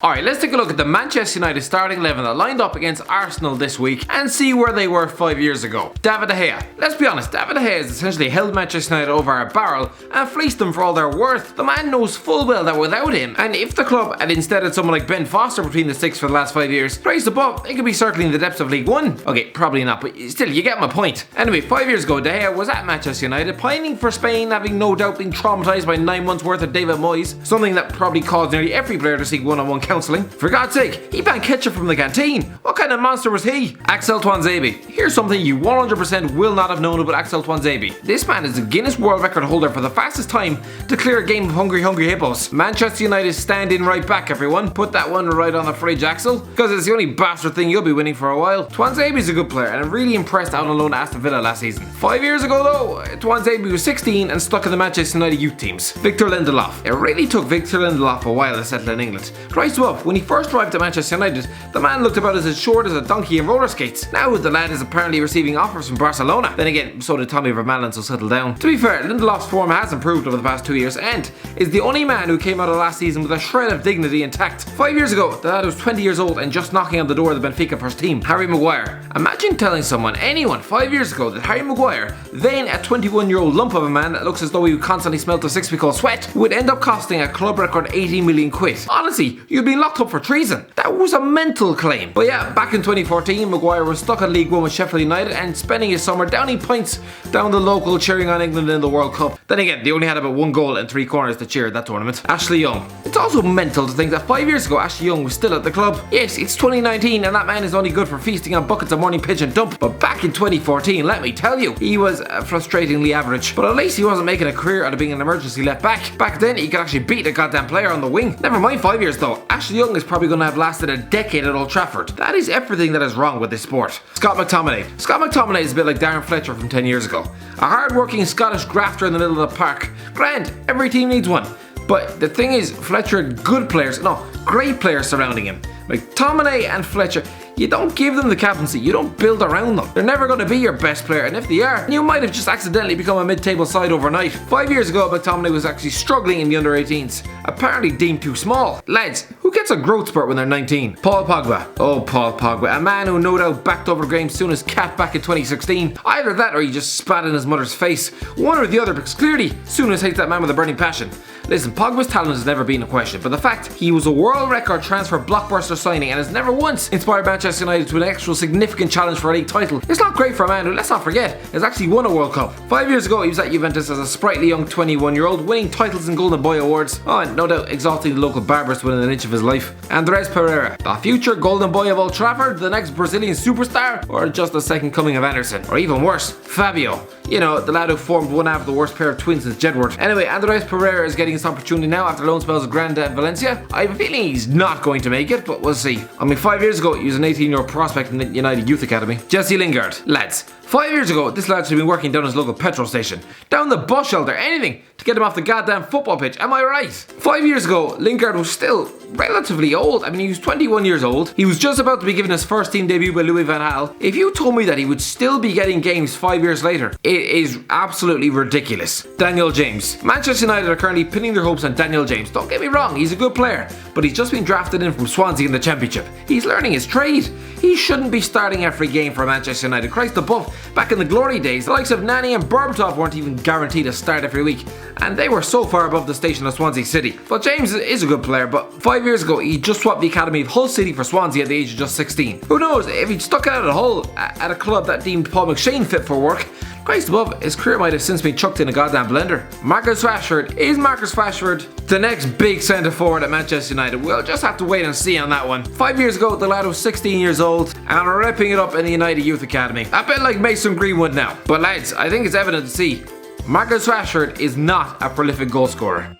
Alright, let's take a look at the Manchester United starting 11 that lined up against Arsenal this week and see where they were 5 years ago. David De Gea. Let's be honest, David De Gea has essentially held Manchester United over a barrel and fleeced them for all their worth. The man knows full well that without him, and if the club had instead had someone like Ben Foster between the sticks for the last 5 years, raised above, they could be circling the depths of League One. Okay, probably not, but still, you get my point. Anyway, 5 years ago, De Gea was at Manchester United, pining for Spain, having no doubt been traumatised by 9 months worth of David Moyes, something that probably caused nearly every player to seek one-on-one counselling. For God's sake, he banned ketchup from the canteen. What kind of monster was he? AXEL TUANZEBE. Here's something you 100% will not have known about AXEL TUANZEBE. This man is a Guinness World Record holder for the fastest time to clear a game of Hungry Hippos. Manchester United standing right back, everyone. Put that one right on the fridge, Axel, because it's the only bastard thing you'll be winning for a while. TUANZEBE is a good player and really impressed out on loan at Aston Villa last season. 5 years ago though, TUANZEBE was 16 and stuck in the Manchester United youth teams. Victor Lindelof. It really took Victor Lindelof a while to settle in England. Christ up, when he first arrived at Manchester United, the man looked about as short as a donkey in roller skates. Now the lad is apparently receiving offers from Barcelona. Then again, so did Tommy Vermaelen, so settle down. To be fair, Lindelof's form has improved over the past 2 years and is the only man who came out of last season with a shred of dignity intact. 5 years ago, the lad was 20 years old and just knocking on the door of the Benfica first team. Harry Maguire. Imagine telling anyone 5 years ago that Harry Maguire, then a 21-year-old lump of a man that looks as though he would constantly smelt of 6 week old sweat, would end up costing a club record 80 million quid. Honestly, you'd be locked up for treason. That was a mental claim. But yeah, back in 2014, Maguire was stuck at League One with Sheffield United and spending his summer downing pints down the local, cheering on England in the World Cup. Then again, they only had about 1 goal and 3 corners to cheer at that tournament. Ashley Young. It's also mental to think that 5 years ago, Ashley Young was still at the club. Yes, it's 2019 and that man is only good for feasting on buckets of morning pitch and dump. But back in 2014, let me tell you, he was frustratingly average. But at least he wasn't making a career out of being an emergency left back. Back then, he could actually beat a goddamn player on the wing. Never mind 5 years though. Ashley Young is probably going to have lasted a decade at Old Trafford. That is everything that is wrong with this sport. Scott McTominay. Scott McTominay is a bit like Darren Fletcher from 10 years ago. A hard-working Scottish grafter in the middle of the park. Grand, every team needs one. But the thing is, Fletcher had good players, no, great players surrounding him. McTominay and Fletcher, you don't give them the captaincy, you don't build around them. They're never going to be your best player, and if they are, you might have just accidentally become a mid-table side overnight. 5 years ago, McTominay was actually struggling in the under-18s, apparently deemed too small. Lads, who gets a growth spurt when they're 19? Paul Pogba. Oh, Paul Pogba, a man who no doubt backed over Graham Souness's cat back in 2016. Either that or he just spat in his mother's face. One or the other, because clearly, Souness hates that man with a burning passion. Listen, Pogba's talent has never been a question, but the fact he was a world record transfer blockbuster signing and has never once inspired Manchester United to an actual significant challenge for a league title, it's not great for a man who, let's not forget, has actually won a World Cup. 5 years ago, he was at Juventus as a sprightly young 21-year-old, winning titles and Golden Boy awards. Oh, and no doubt exalting the local barbers within an inch of his life. ANDREAS Pereira, the future Golden Boy of Old Trafford, the next Brazilian superstar, or just the second coming of Anderson, or even worse, Fabio. You know, the lad who formed one half of the worst pair of twins since Jedward. Anyway, ANDREAS Pereira is getting his opportunity now after loan spells at Granda Valencia. I have a feeling he's not going to make it, but we'll see. I mean, 5 years ago, he was an 18-year-old prospect in the United Youth Academy. Jesse Lingard. Lads, 5 years ago, this lad should have been working down his local petrol station, down the bus shelter, anything to get him off the goddamn football pitch, am I right? 5 years ago, Lingard was still relatively old. I mean, he was 21 years old. He was just about to be given his first team debut by Louis van Gaal. If you told me that he would still be getting games 5 years later, it is absolutely ridiculous. Daniel James. Manchester United are currently pinning their hopes on Daniel James. Don't get me wrong, he's a good player, but he's just been drafted in from Swansea in the Championship. He's learning his trade. He shouldn't be starting every game for Manchester United. Christ above, back in the glory days, the likes of Nani and Berbatov weren't even guaranteed a start every week, and they were so far above the station of Swansea City. But James is a good player, but 5 years ago he just swapped the academy of Hull City for Swansea at the age of just 16. Who knows, if he'd stuck it out at Hull, at a club that deemed Paul McShane fit for work, Christ above, his career might have since been chucked in a goddamn blender. Marcus Rashford. Is Marcus Rashford the next big centre forward at Manchester United? We'll just have to wait and see on that one. 5 years ago, the lad was 16 years old and ripping it up in the United Youth Academy. A bit like Mason Greenwood now. But lads, I think it's evident to see, Marcus Rashford is not a prolific goal scorer.